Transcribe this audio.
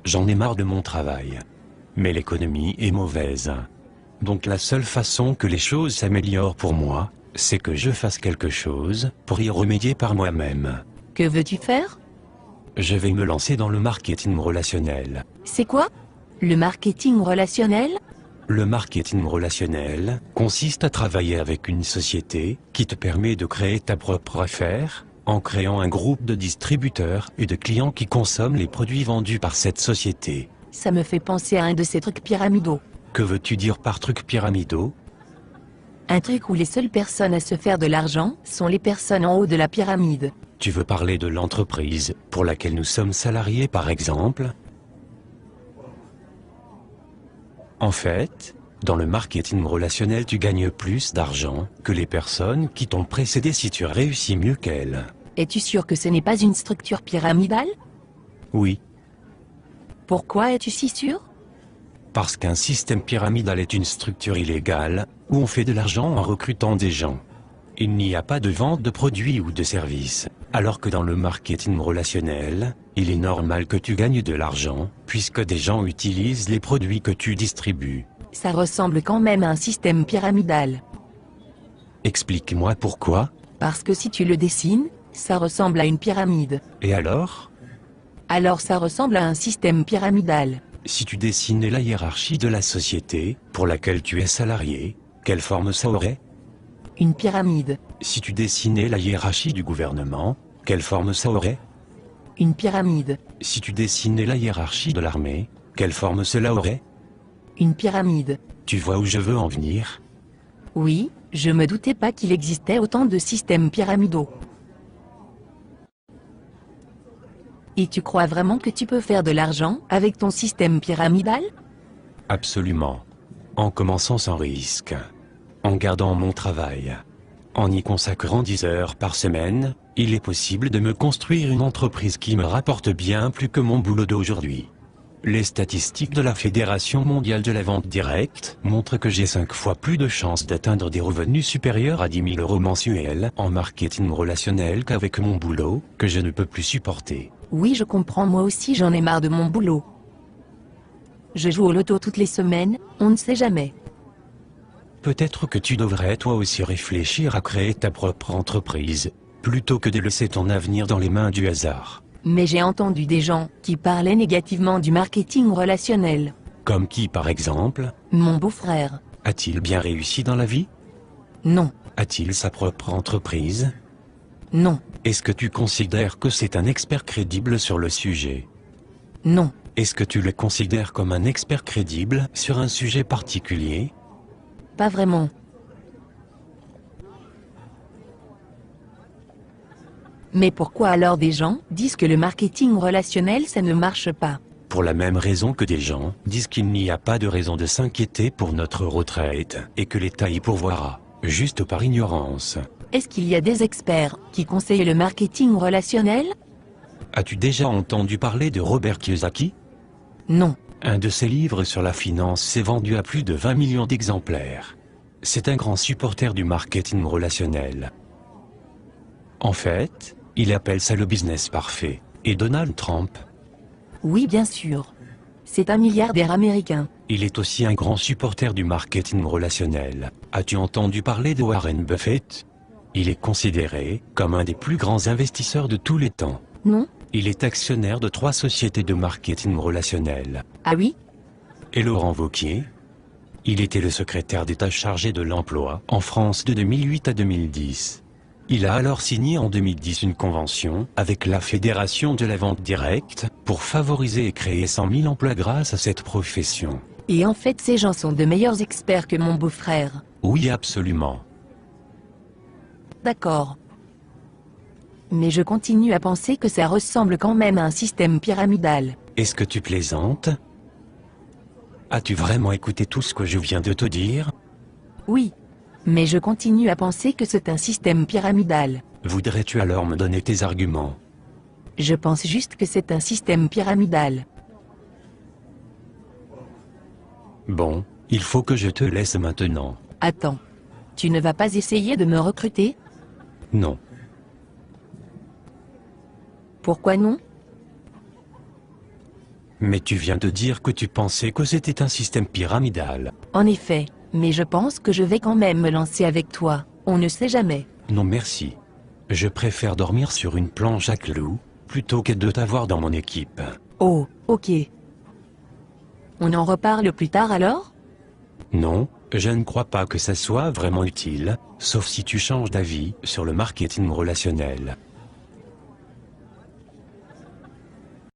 J'en ai marre de mon travail. Mais l'économie est mauvaise. Donc la seule façon que les choses s'améliorent pour moi, c'est que je fasse quelque chose pour y remédier par moi-même. Que veux-tu faire? Je vais me lancer dans le marketing relationnel. C'est quoi? Le marketing relationnel? Le marketing relationnel consiste à travailler avec une société qui te permet de créer ta propre affaire, en créant un groupe de distributeurs et de clients qui consomment les produits vendus par cette société. Ça me fait penser à un de ces trucs pyramidaux. Que veux-tu dire par trucs pyramidaux? Un truc où les seules personnes à se faire de l'argent sont les personnes en haut de la pyramide. Tu veux parler de l'entreprise pour laquelle nous sommes salariés par exemple? En fait, dans le marketing relationnel tu gagnes plus d'argent que les personnes qui t'ont précédé si tu réussis mieux qu'elles. Es-tu sûr que ce n'est pas une structure pyramidale? Oui, Pourquoi es-tu si sûr? parce qu'un système pyramidal est une structure illégale où on fait de l'argent en recrutant des gens. Il n'y a pas de vente de produits ou de services, alors que dans le marketing relationnel, il est normal que tu gagnes de l'argent, puisque des gens utilisent les produits que tu distribues. Ça ressemble quand même à un système pyramidal. Explique-moi pourquoi, Parce que si tu le dessines, ça ressemble à une pyramide. et alors? Alors ça ressemble à un système pyramidal. Si tu dessinais la hiérarchie de la société, pour laquelle tu es salarié, quelle forme ça aurait? Une pyramide. Si tu dessinais la hiérarchie du gouvernement, quelle forme ça aurait? Une pyramide. Si tu dessinais la hiérarchie de l'armée, quelle forme cela aurait? Une pyramide. Tu vois où je veux en venir? Oui, je me doutais pas qu'il existait autant de systèmes pyramidaux. Et tu crois vraiment que tu peux faire de l'argent avec ton système pyramidal? Absolument. En commençant sans risque. En gardant mon travail. En y consacrant 10 heures par semaine, il est possible de me construire une entreprise qui me rapporte bien plus que mon boulot d'aujourd'hui. Les statistiques de la Fédération mondiale de la vente directe montrent que j'ai 5 fois plus de chances d'atteindre des revenus supérieurs à 10 000 € mensuels en marketing relationnel qu'avec mon boulot, que je ne peux plus supporter. Oui, je comprends, moi aussi j'en ai marre de mon boulot. Je joue au loto toutes les semaines, on ne sait jamais. Peut-être que tu devrais toi aussi réfléchir à créer ta propre entreprise, plutôt que de laisser ton avenir dans les mains du hasard. Mais j'ai entendu des gens qui parlaient négativement du marketing relationnel. Comme qui par exemple? Mon beau-frère. A-t-il bien réussi dans la vie? Non, A-t-il sa propre entreprise? non, Est-ce que tu considères que c'est un expert crédible sur le sujet? non, Est-ce que tu le considères comme un expert crédible sur un sujet particulier? pas vraiment. Mais pourquoi alors des gens disent que le marketing relationnel ça ne marche pas? Pour la même raison que des gens disent qu'il n'y a pas de raison de s'inquiéter pour notre retraite et que l'État y pourvoira, juste par ignorance. Est-ce qu'il y a des experts qui conseillent le marketing relationnel? As-tu déjà entendu parler de Robert Kiyosaki? Non. Un de ses livres sur la finance s'est vendu à plus de 20 millions d'exemplaires. C'est un grand supporter du marketing relationnel. En fait, il appelle ça le business parfait. Et Donald Trump? Oui, bien sûr. C'est un milliardaire américain. Il est aussi un grand supporter du marketing relationnel. As-tu entendu parler de Warren Buffett? Il est considéré comme un des plus grands investisseurs de tous les temps. Non? Il est actionnaire de 3 sociétés de marketing relationnel. Ah oui? Et Laurent Wauquiez? Il était le secrétaire d'État chargé de l'emploi en France de 2008 à 2010. Il a alors signé en 2010 une convention avec la Fédération de la vente directe pour favoriser et créer 100 000 emplois grâce à cette profession. Et en fait ces gens sont de meilleurs experts que mon beau-frère. Oui, absolument. D'accord. Mais je continue à penser que ça ressemble quand même à un système pyramidal. Est-ce que tu plaisantes? As-tu vraiment écouté tout ce que je viens de te dire? Oui. Mais je continue à penser que c'est un système pyramidal. Voudrais-tu alors me donner tes arguments? Je pense juste que c'est un système pyramidal. Bon, il faut que je te laisse maintenant. Attends. Tu ne vas pas essayer de me recruter? Non. Pourquoi non? Mais tu viens de dire que tu pensais que c'était un système pyramidal. En effet, mais je pense que je vais quand même me lancer avec toi, on ne sait jamais. Non merci. Je préfère dormir sur une planche à clous, plutôt que de t'avoir dans mon équipe. Oh, ok. On en reparle plus tard alors? Non, je ne crois pas que ça soit vraiment utile, sauf si tu changes d'avis sur le marketing relationnel.